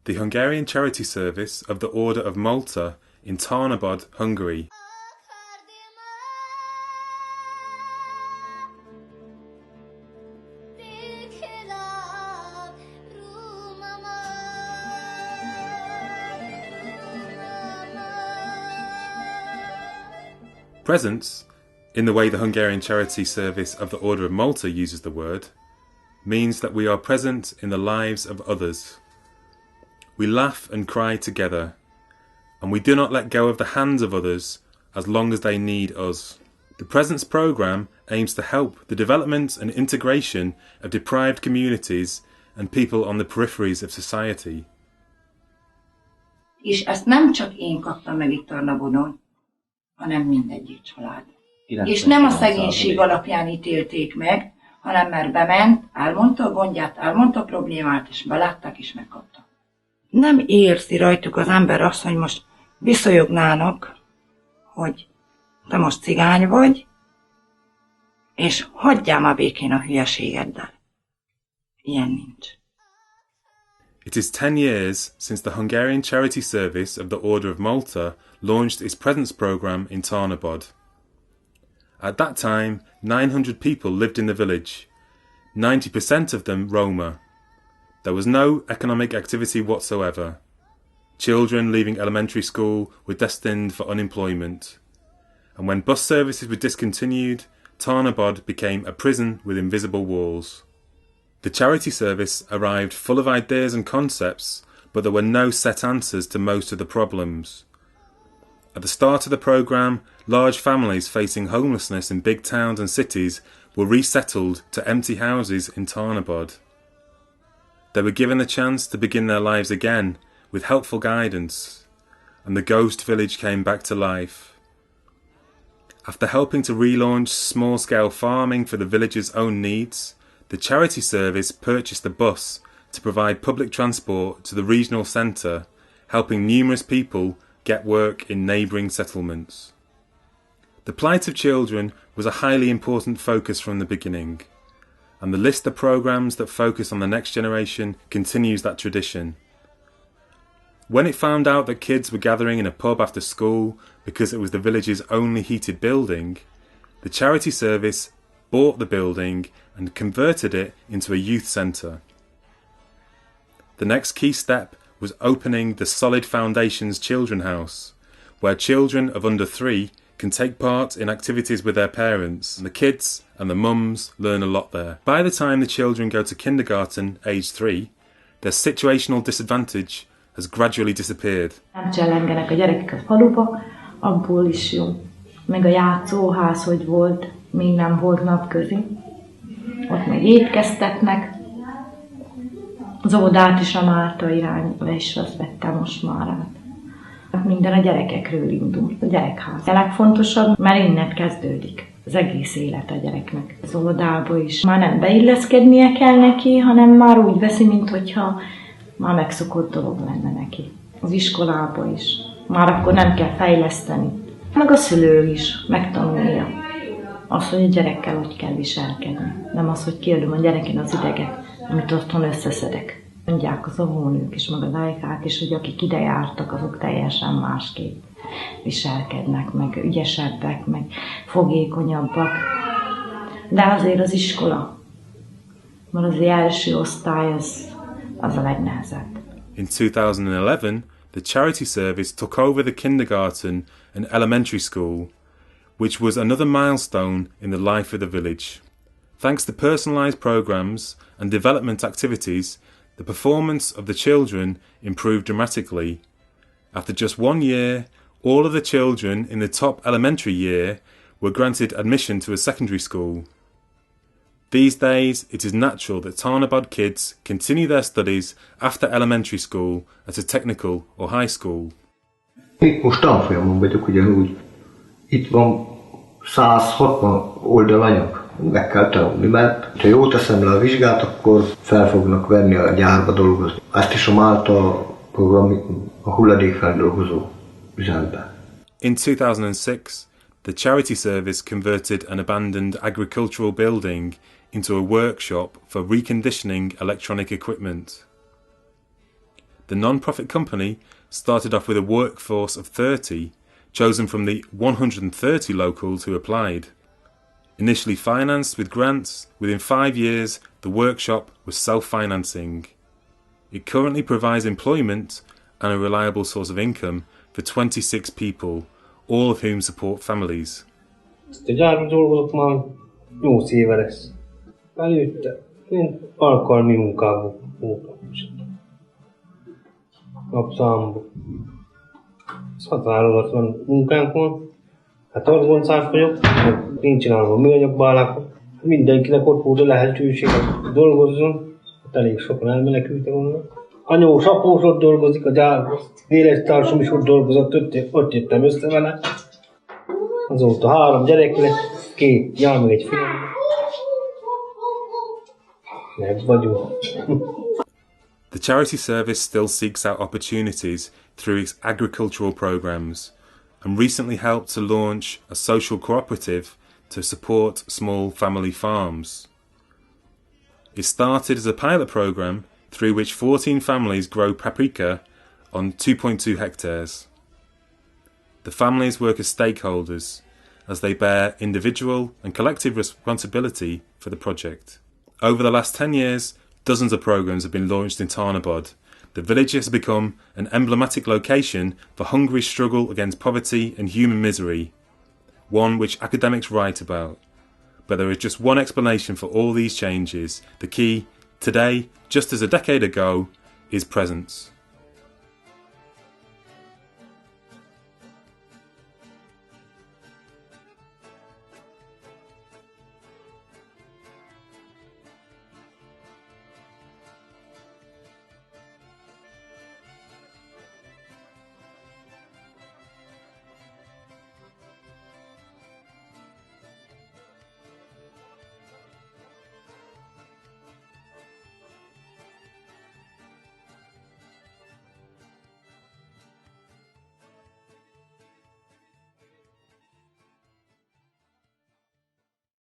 the Hungarian Charity Service of the Order of Malta in Tarnabod, Hungary. Presence, in the way the Hungarian Charity Service of the Order of Malta uses the word, means that we are present in the lives of others. We laugh and cry together, and we do not let go of the hands of others as long as they need us. The Presence programme aims to help the development and integration of deprived communities and people on the peripheries of society. És ezt nem csak én kaptam meg itt Tarnabodon, hanem mindegyik család. És nem a szegénység alapján ítélték meg, hanem mert bement, elmondta a gondját, elmondta a problémát, és belátták és megkapta. Nem érzi rajtuk az ember azt, hogy most viszonyognának, hogy te most cigány vagy, és hagyjál már békén a hülyeségeddel. Ilyen nincs. It is 10 years since the Hungarian Charity Service of the Order of Malta launched its Presence programme in Tarnabod. At that time, 900 people lived in the village, 90% of them Roma. There was no economic activity whatsoever. Children leaving elementary school were destined for unemployment. And when bus services were discontinued, Tarnabod became a prison with invisible walls. The charity service arrived full of ideas and concepts, but there were no set answers to most of the problems. At the start of the programme, large families facing homelessness in big towns and cities were resettled to empty houses in Tarnabod. They were given the chance to begin their lives again with helpful guidance, and the ghost village came back to life. After helping to relaunch small-scale farming for the village's own needs, the charity service purchased a bus to provide public transport to the regional centre, helping numerous people get work in neighbouring settlements. The plight of children was a highly important focus from the beginning, and the list of programmes that focus on the next generation continues that tradition. When it found out that kids were gathering in a pub after school because it was the village's only heated building, the charity service bought the building and converted it into a youth centre. The next key step was opening the Solid Foundations Children House, where children of under 3 can take part in activities with their parents, and the kids and the mums learn a lot there. By the time the children go to kindergarten, age 3, their situational disadvantage has gradually disappeared. Nem csellengenek a gyerekek a faluba, abból is jó. Meg a játszóház, hogy volt, még nem volt napközi. Ott meg étkeztetnek. Az óvodát is a Málta irányba is vettem most már át. Minden a gyerekekről indul, a gyerekház. A legfontosabb, mert innen kezdődik az egész élet a gyereknek. Az óvodába is már nem beilleszkednie kell neki, hanem már úgy veszi, minthogyha már megszokott dolog lenne neki. Az iskolába is. Már akkor nem kell fejleszteni. Meg a szülő is megtanulja azt, hogy a gyerekkel hogy kell viselkedni. Nem az, hogy kiadom a gyereken az ideget, amit otthon összeszedek. Mondják az óvónők is, meg az ajkák is, hogy akik ide jártak, azok teljesen másképp viselkednek, meg ügyesebbek, meg fogékonyabbak. De azért az iskola, mert az első osztály az a legnehezebb. In 2011, the charity service took over the kindergarten and elementary school, which was another milestone in the life of the village. Thanks to personalised programmes and development activities, the performance of the children improved dramatically. After just 1 year, all of the children in the top elementary year were granted admission to a secondary school. These days, it is natural that Tarnabod kids continue their studies after elementary school at a technical or high school. Itt most tanfolyamon vagyok ugyanúgy. Itt van 160 oldal anyag. Meg kell tanulni, mert ha jól teszem le a vizsgát, akkor fel fognak venni a gyárba dolgozni. Ezt is a Málta program a hulladékfeldolgozó üzembe. In 2006, the charity service converted an abandoned agricultural building into a workshop for reconditioning electronic equipment. The non-profit company started off with a workforce of 30, chosen from the 130 locals who applied. Initially financed with grants, within 5 years the workshop was self-financing. It currently provides employment and a reliable source of income for 26 people, all of whom support families. Ezt a gyárban dolgozok már 8 éve lesz. Előtte én alkalmi munkából voltam. Napszámból. Határozatlan munkánk van. Hát argoncás vagyok, én csinálom a műanyagbálákat. Mindenkinek ott volt a lehetőség, hogy dolgozzon. Hát elég sokan elmenekültek onnan. Anyó Sapós ott dolgozik a gyárban. Élettársam is ott dolgozott, ott jöttem össze vele. Azóta 3 gyerek lett, 2 gyár meg egy fiam. Meg vagyunk. The charity service still seeks out opportunities through its agricultural programs and recently helped to launch a social cooperative to support small family farms. It started as a pilot program through which 14 families grow paprika on 2.2 hectares. The families work as stakeholders as they bear individual and collective responsibility for the project. Over the last 10 years, dozens of programs have been launched in Tarnabod. The village has become an emblematic location for Hungary's struggle against poverty and human misery, one which academics write about. But there is just one explanation for all these changes. The key, today, just as a decade ago, is presence.